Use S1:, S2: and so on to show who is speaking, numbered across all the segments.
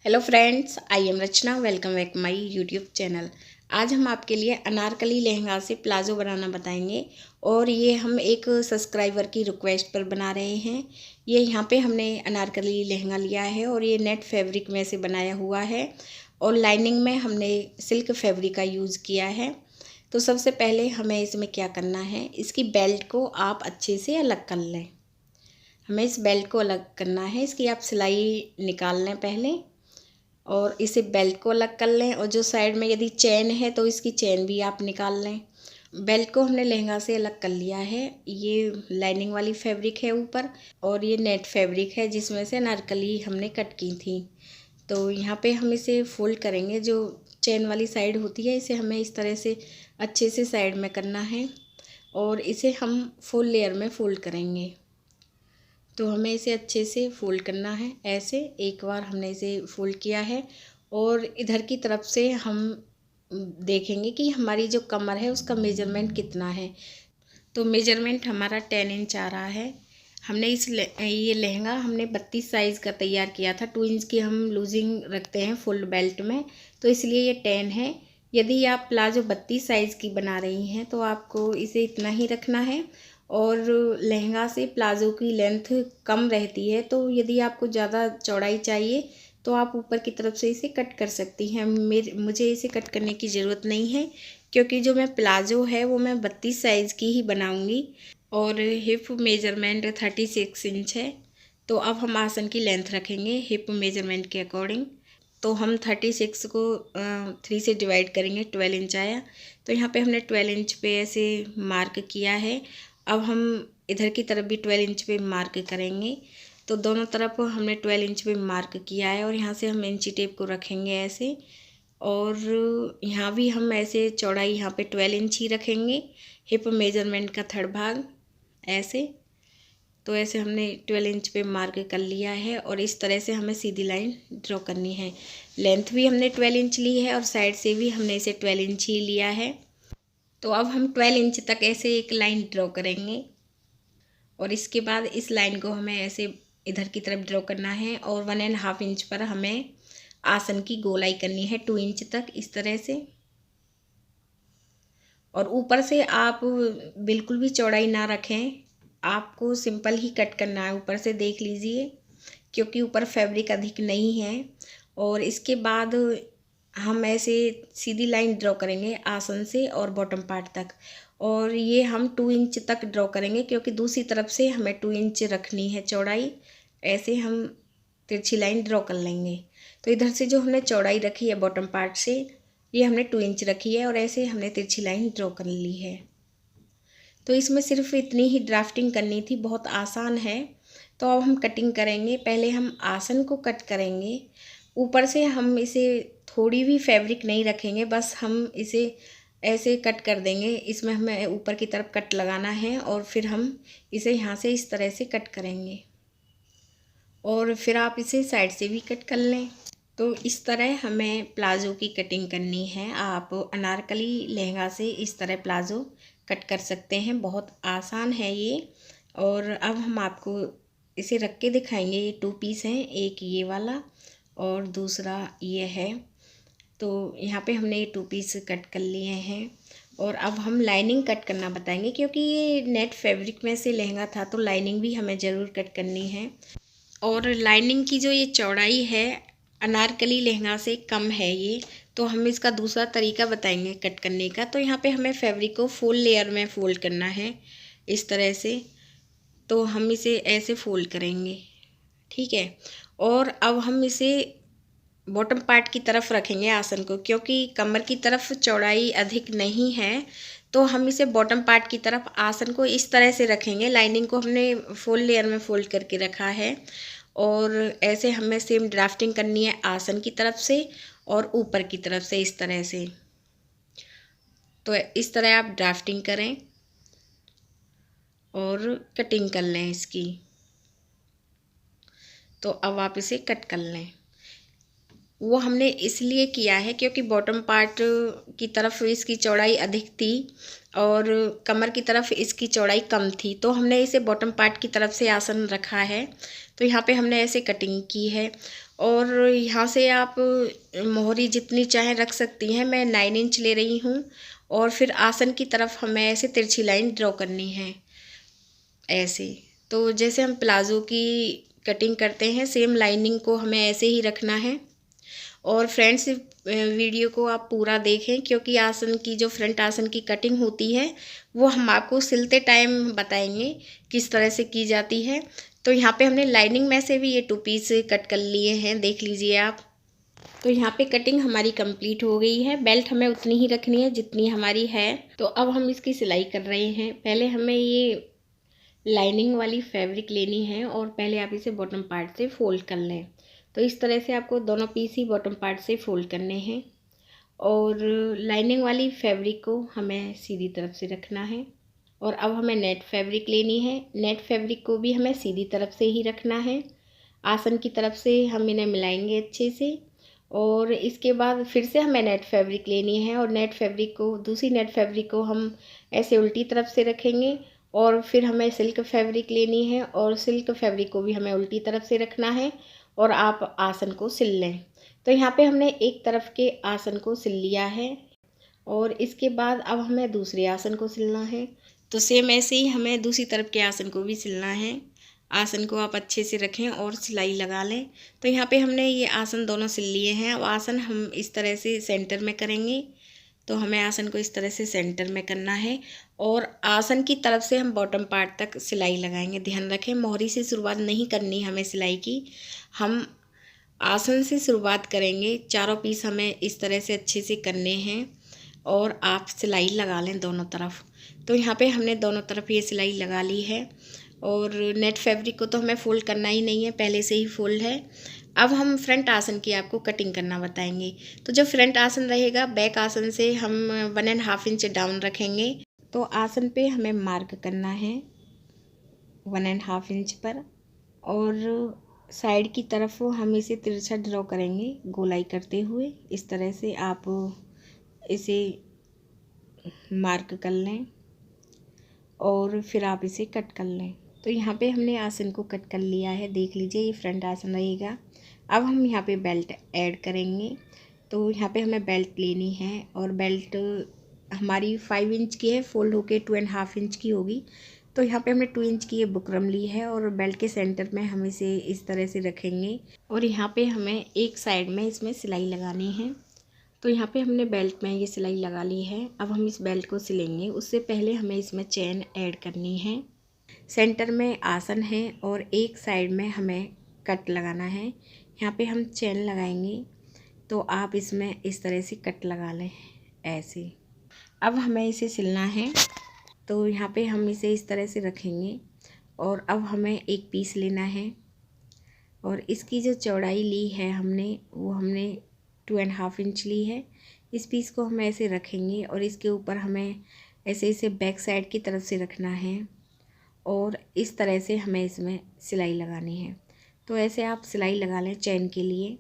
S1: Hello friends, I am Rachna. Welcome back my YouTube channel. आज हम आपके लिए अनारकली लहंगा से प्लाज़ो बनाना बताएंगे और ये हम एक सब्सक्राइबर की रिक्वेस्ट पर बना रहे हैं। ये यहाँ पे हमने अनारकली लहंगा लिया है और ये नेट फैब्रिक में से बनाया हुआ है और लाइनिंग में हमने सिल्क फैब्रिक का यूज़ किया है। तो सबसे पहले हमें इसमें क्या करना है, इसकी बेल्ट को आप अच्छे से अलग कर लें। हमें इस बेल्ट को अलग करना है, इसकी आप सिलाई निकाल लें पहले और इसे बेल्ट को अलग कर लें। और जो साइड में यदि चेन है तो इसकी चेन भी आप निकाल लें। बेल्ट को हमने लहंगा से अलग कर लिया है। ये लाइनिंग वाली फैब्रिक है ऊपर और ये नेट फैब्रिक है जिसमें से अनारकली हमने कट की थी। तो यहाँ पे हम इसे फोल्ड करेंगे। जो चेन वाली साइड होती है इसे हमें इस तरह से अच्छे से साइड में करना है और इसे हम फुल लेयर में फोल्ड करेंगे। तो हमें इसे अच्छे से फोल्ड करना है। ऐसे एक बार हमने इसे फोल्ड किया है और इधर की तरफ से हम देखेंगे कि हमारी जो कमर है उसका मेजरमेंट कितना है। तो मेजरमेंट हमारा 10 इंच आ रहा है। हमने ये लहंगा हमने 32 साइज़ का तैयार किया था। 2 इंच की हम लूजिंग रखते हैं फुल बेल्ट में, तो इसलिए ये 10 है। यदि आप प्लाजो 32 साइज़ की बना रही हैं तो आपको इसे इतना ही रखना है। और लहंगा से प्लाज़ो की लेंथ कम रहती है, तो यदि आपको ज़्यादा चौड़ाई चाहिए तो आप ऊपर की तरफ से इसे कट कर सकती हैं। मुझे इसे कट करने की ज़रूरत नहीं है क्योंकि जो मैं प्लाज़ो है वो मैं 32 साइज़ की ही बनाऊंगी और हिप मेजरमेंट 36 इंच है। तो अब हम आसन की लेंथ रखेंगे हिप मेजरमेंट के अकॉर्डिंग। तो हम 36 को 3 से डिवाइड करेंगे, 12 इंच आया। तो यहाँ पे हमने 12 इंच पे ऐसे मार्क किया है। अब हम इधर की तरफ भी 12 इंच पे मार्क करेंगे। तो दोनों तरफ हमने 12 इंच पे मार्क किया है और यहाँ से हम इंची टेप को रखेंगे ऐसे। और यहाँ भी हम ऐसे चौड़ाई यहाँ पे 12 इंच ही रखेंगे, हिप मेजरमेंट का थर्ड भाग ऐसे। तो ऐसे हमने 12 इंच पे मार्क कर लिया है और इस तरह से हमें सीधी लाइन ड्रॉ करनी है। लेंथ भी हमने 12 इंच ली है और साइड से भी हमने इसे 12 इंच ही लिया है। तो अब हम 12 इंच तक ऐसे एक लाइन ड्रॉ करेंगे और इसके बाद इस लाइन को हमें ऐसे इधर की तरफ ड्रॉ करना है और 1.5 इंच पर हमें आसन की गोलाई करनी है 2 इंच तक इस तरह से। और ऊपर से आप बिल्कुल भी चौड़ाई ना रखें, आपको सिंपल ही कट करना है। ऊपर से देख लीजिए क्योंकि ऊपर फैब्रिक अधिक नहीं है। और इसके बाद हम ऐसे सीधी लाइन ड्रॉ करेंगे आसन से और बॉटम पार्ट तक। और ये हम 2 इंच तक ड्रॉ करेंगे क्योंकि दूसरी तरफ से हमें 2 इंच रखनी है चौड़ाई। ऐसे हम तिरछी लाइन ड्रॉ कर लेंगे। तो इधर से जो हमने चौड़ाई रखी है बॉटम पार्ट से, ये हमने 2 इंच रखी है और ऐसे हमने तिरछी लाइन ड्रॉ कर ली है। तो इसमें सिर्फ इतनी ही ड्राफ्टिंग करनी थी, बहुत आसान है। तो अब हम कटिंग करेंगे। पहले हम आसन को कट करेंगे। ऊपर से हम इसे थोड़ी भी फैब्रिक नहीं रखेंगे, बस हम इसे ऐसे कट कर देंगे। इसमें हमें ऊपर की तरफ कट लगाना है और फिर हम इसे यहाँ से इस तरह से कट करेंगे और फिर आप इसे साइड से भी कट कर लें। तो इस तरह हमें प्लाज़ो की कटिंग करनी है। आप अनारकली लहंगा से इस तरह प्लाज़ो कट कर सकते हैं, बहुत आसान है ये। और अब हम आपको इसे रख के दिखाएंगे। ये 2 पीस हैं, एक ये वाला और दूसरा ये है। तो यहाँ पे हमने ये 2 पीस कट कर लिए हैं और अब हम लाइनिंग कट करना बताएंगे क्योंकि ये नेट फैब्रिक में से लहंगा था तो लाइनिंग भी हमें ज़रूर कट करनी है। और लाइनिंग की जो ये चौड़ाई है अनारकली लहंगा से कम है ये, तो हम इसका दूसरा तरीका बताएंगे कट करने का। तो यहाँ पे हमें फैब्रिक को फुल लेयर में फोल्ड करना है इस तरह से। तो हम इसे ऐसे फोल्ड करेंगे, ठीक है। और अब हम इसे बॉटम पार्ट की तरफ रखेंगे आसन को, क्योंकि कमर की तरफ चौड़ाई अधिक नहीं है तो हम इसे बॉटम पार्ट की तरफ आसन को इस तरह से रखेंगे। लाइनिंग को हमने फुल लेयर में फोल्ड करके रखा है और ऐसे हमें सेम ड्राफ्टिंग करनी है आसन की तरफ से और ऊपर की तरफ से इस तरह से। तो इस तरह आप ड्राफ्टिंग करें और कटिंग कर लें इसकी। तो अब आप इसे कट कर लें। वो हमने इसलिए किया है क्योंकि बॉटम पार्ट की तरफ इसकी चौड़ाई अधिक थी और कमर की तरफ इसकी चौड़ाई कम थी, तो हमने इसे बॉटम पार्ट की तरफ से आसन रखा है। तो यहाँ पे हमने ऐसे कटिंग की है और यहाँ से आप मोहरी जितनी चाहें रख सकती हैं। मैं 9 इंच ले रही हूँ। और फिर आसन की तरफ हमें ऐसे तिरछी लाइन ड्रॉ करनी है ऐसे। तो जैसे हम प्लाज़ो की कटिंग करते हैं सेम लाइनिंग को हमें ऐसे ही रखना है। और फ्रेंड्स वीडियो को आप पूरा देखें, क्योंकि आसन की जो फ्रंट आसन की कटिंग होती है वो हम आपको सिलते टाइम बताएंगे किस तरह से की जाती है। तो यहाँ पे हमने लाइनिंग में से भी ये 2 पीस कट कर लिए हैं, देख लीजिए आप। तो यहाँ पे कटिंग हमारी कंप्लीट हो गई है। बेल्ट हमें उतनी ही रखनी है जितनी हमारी है। तो अब हम इसकी सिलाई कर रहे हैं। पहले हमें ये लाइनिंग वाली फैब्रिक लेनी है और पहले आप इसे बॉटम पार्ट से फोल्ड कर लें। तो इस तरह से आपको दोनों पीस ही बॉटम पार्ट से फोल्ड करने हैं। और लाइनिंग वाली फैब्रिक को हमें सीधी तरफ से रखना है। और अब हमें नेट फैब्रिक लेनी है। नेट फैब्रिक को भी हमें सीधी तरफ से ही रखना है। आसन की तरफ से हम इन्हें मिलाएंगे अच्छे से। और इसके बाद फिर से हमें नेट फैब्रिक लेनी है और नेट फैब्रिक को, दूसरी नेट फैब्रिक को हम ऐसे उल्टी तरफ से रखेंगे। और फिर हमें सिल्क फैब्रिक लेनी है और सिल्क फैब्रिक को भी हमें उल्टी तरफ से रखना है और आप आसन को सिल लें। तो यहाँ पे हमने एक तरफ के आसन को सिल लिया है और इसके बाद अब हमें दूसरे आसन को सिलना है। तो सेम ऐसे ही हमें दूसरी तरफ के आसन को भी सिलना है। आसन को आप अच्छे से रखें और सिलाई लगा लें। तो यहाँ पे हमने ये आसन दोनों सिल लिए हैं। अब आसन हम इस तरह से सेंटर में करेंगे। तो हमें आसन को इस तरह से सेंटर में करना है और आसन की तरफ से हम बॉटम पार्ट तक सिलाई लगाएंगे। ध्यान रखें, मोहरी से शुरुआत नहीं करनी हमें सिलाई की, हम आसन से शुरुआत करेंगे। चारों पीस हमें इस तरह से अच्छे से करने हैं और आप सिलाई लगा लें दोनों तरफ। तो यहाँ पे हमने दोनों तरफ ये सिलाई लगा ली है। और नेट फैब्रिक को तो हमें फोल्ड करना ही नहीं है, पहले से ही फोल्ड है। अब हम फ्रंट आसन की आपको कटिंग करना बताएंगे। तो जो फ्रंट आसन रहेगा, बैक आसन से हम 1.5 इंच डाउन रखेंगे। तो आसन पे हमें मार्क करना है 1.5 इंच पर। और साइड की तरफ हम इसे तिरछा ड्रॉ करेंगे गोलाई करते हुए। इस तरह से आप इसे मार्क कर लें और फिर आप इसे कट कर लें। तो यहाँ पे हमने आसन को कट कर लिया है, देख लीजिए ये फ्रंट आसन रहेगा। अब हम यहाँ पे बेल्ट ऐड करेंगे। तो यहाँ पे हमें बेल्ट लेनी है और बेल्ट हमारी 5 इंच की है, फोल्ड होके 2.5 इंच की होगी। तो यहाँ पे हमने 2 इंच की ये बुकरम ली है और बेल्ट के सेंटर में हम इसे इस तरह से रखेंगे। और यहाँ पे हमें एक साइड में इसमें सिलाई लगानी है। तो यहाँ पे हमने बेल्ट में ये सिलाई लगा ली है। अब हम इस बेल्ट को सिलेंगे, उससे पहले हमें इसमें चेन ऐड करनी है। सेंटर में आसन है और एक साइड में हमें कट लगाना है। यहाँ पे हम चेन लगाएंगे। तो आप इसमें इस तरह से कट लगा लें ऐसे। अब हमें इसे सिलना है। तो यहाँ पे हम इसे इस तरह से रखेंगे और अब हमें एक पीस लेना है और इसकी जो चौड़ाई ली है हमने, वो हमने 2.5 इंच ली है। इस पीस को हम ऐसे रखेंगे और इसके ऊपर हमें ऐसे इसे बैक साइड की तरफ से रखना है और इस तरह से हमें इसमें सिलाई लगानी है। तो ऐसे आप सिलाई लगा लें चेन के लिए।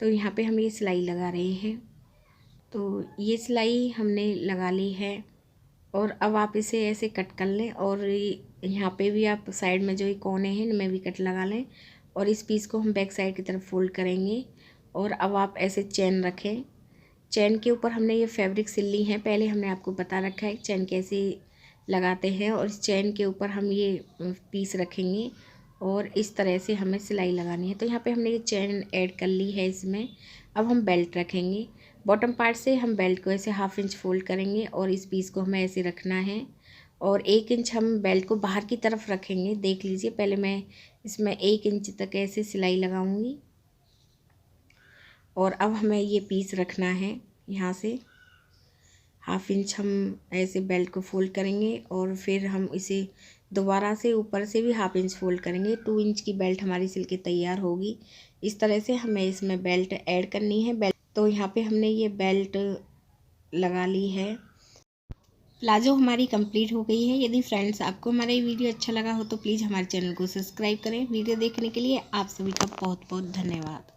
S1: तो यहाँ पे हम ये सिलाई लगा रहे हैं। तो ये सिलाई हमने लगा ली है और अब आप इसे ऐसे कट कर लें और यहाँ पे भी आप साइड में जो ये कोने हैं इनमें भी कट लगा लें। और इस पीस को हम बैक साइड की तरफ फोल्ड करेंगे और अब आप ऐसे चेन रखें। चेन के ऊपर हमने ये फैब्रिक सिल ली है, पहले हमने आपको बता रखा है चेन कैसे लगाते हैं। और इस चेन के ऊपर हम ये पीस रखेंगे और इस तरह से हमें सिलाई लगानी है। तो यहाँ पे हमने ये चेन ऐड कर ली है इसमें। अब हम बेल्ट रखेंगे। बॉटम पार्ट से हम बेल्ट को ऐसे 1/2 इंच फोल्ड करेंगे और इस पीस को हमें ऐसे रखना है और 1 इंच हम बेल्ट को बाहर की तरफ रखेंगे। देख लीजिए, पहले मैं इसमें 1 इंच तक ऐसे सिलाई लगाऊंगी और अब हमें ये पीस रखना है। यहाँ से 1/2 इंच हम ऐसे बेल्ट को फोल्ड करेंगे और फिर हम इसे दोबारा से ऊपर से भी 1/2 इंच फोल्ड करेंगे। 2 इंच की बेल्ट हमारी सिल के तैयार होगी। इस तरह से हमें इसमें बेल्ट ऐड करनी है। तो यहाँ पे हमने ये बेल्ट लगा ली है। प्लाजो हमारी कंप्लीट हो गई है। यदि फ्रेंड्स आपको हमारा ये वीडियो अच्छा लगा हो तो प्लीज़ हमारे चैनल को सब्सक्राइब करें। वीडियो देखने के लिए आप सभी का बहुत बहुत धन्यवाद।